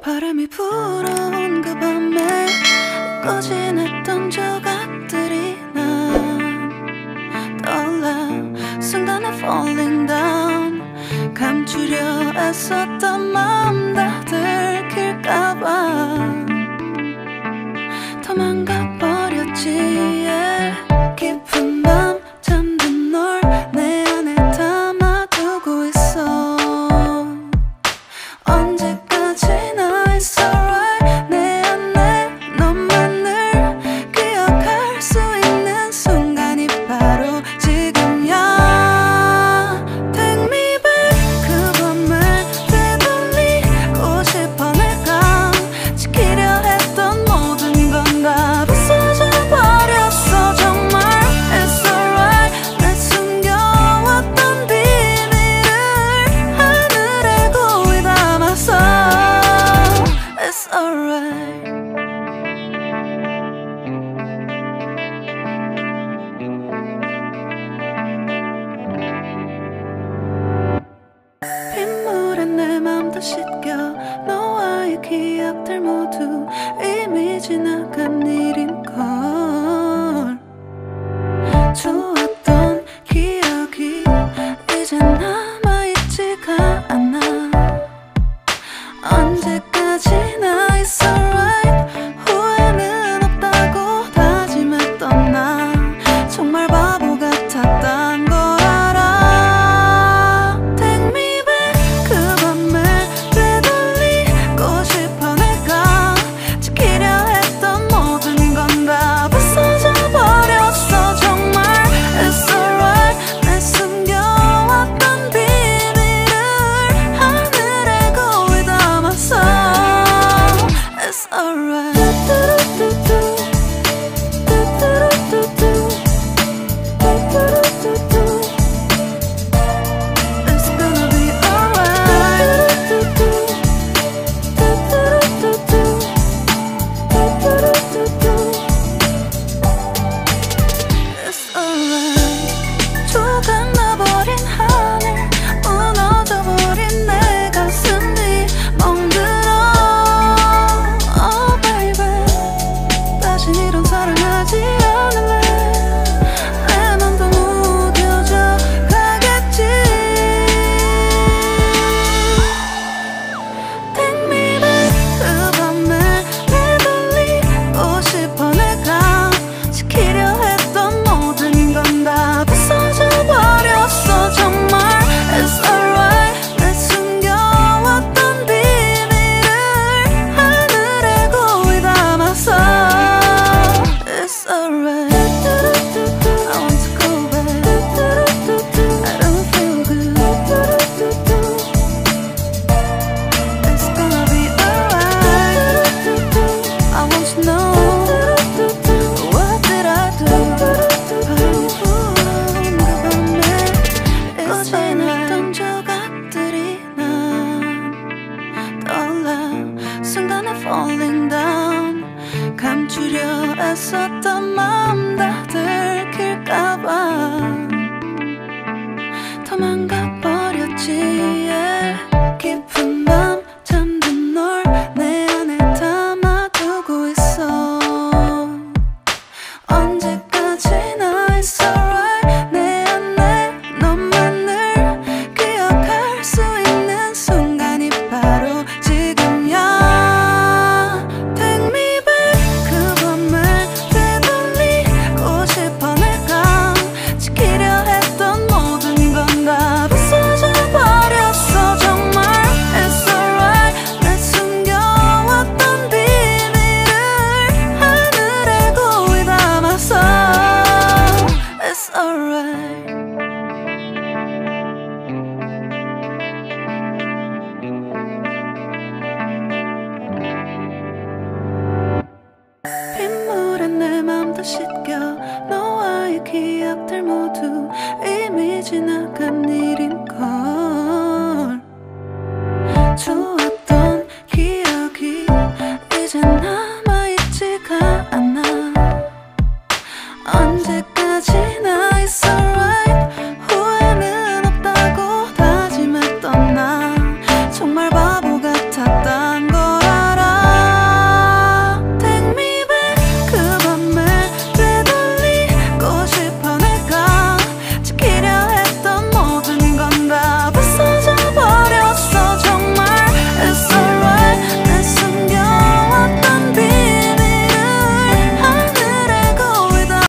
바람이 불어온 그 밤에 꺼진했던 조각들이 난 떠올라. 순간에 falling down. 감추려 애썼던 마음 다 들킬까봐 도망가 버렸지. yeah. 깊은 밤 잠든 널 내 안에 담아두고 있어. 언제까지나 it's alright. 내 안에 너만을 기억할 수 있는 순간이 바로 지금이야. Take me back. 그 밤을 되돌리고 싶어. 내가 지키려 했던 모든 건 다 부서져 버렸어. 정말 it's alright. 내 숨겨왔던 비밀을 하늘에 고이 담았어. It's alright. 빗물에 내 맘도 씻겨. 너와의 기억들 모두 이미 지나간 일인걸. 좋았던 기억이 이제 남아있지가 않아. 언제까지나 it's alright. 후회는 없다고 다짐했던 나 정말 바보 같았단 걸 알아. Take me back. 그 밤을 되돌리고 싶어. 내가 지키려 했던 모든 건 다 부서져 버렸어. 정말 it's alright. 내 숨겨왔던 비밀을 하늘에 고이 담았어. It's alright. It's gonna be alright. It's alright. 조각나버린 하늘, 무너져버린 내 가슴이 멍들어. Oh baby, 다신 이런 사랑하지 않을래. 내 맘도 무뎌져 가겠지. Take me back. 그 밤을 되돌리고 싶어. 내가 지키려 했던 모든 건 다 부서져 버렸어. 정말 it's alright. 내 숨겨왔던 비밀을 하늘에 고이 담았어. It's alright. I want to go back. I don't feel good. It's gonna be alright. I want to know what did I do. 바람이 불어온 그 밤에 꺼진했던 조각들이 난 떠올라. 순간에 falling down. 감추려 애썼던 마음 다 들킬까봐 도망가 버렸지. yeah. 깊은 밤 잠든 널 내 안에 담아두고 있어. 언제까지나 it's alright. 내 안에 너만을 기억할 수 있는 순간이 바로 지금이야. Take me back. 그 밤을 되돌리고 싶어. 내가 지키려 했던 모든 건 다 부서져 버렸어. 정말 it's alright. 내 숨겨왔던 비밀을 하늘에 고이 담았어. It's alright. 빗물에 내 맘도 씻겨.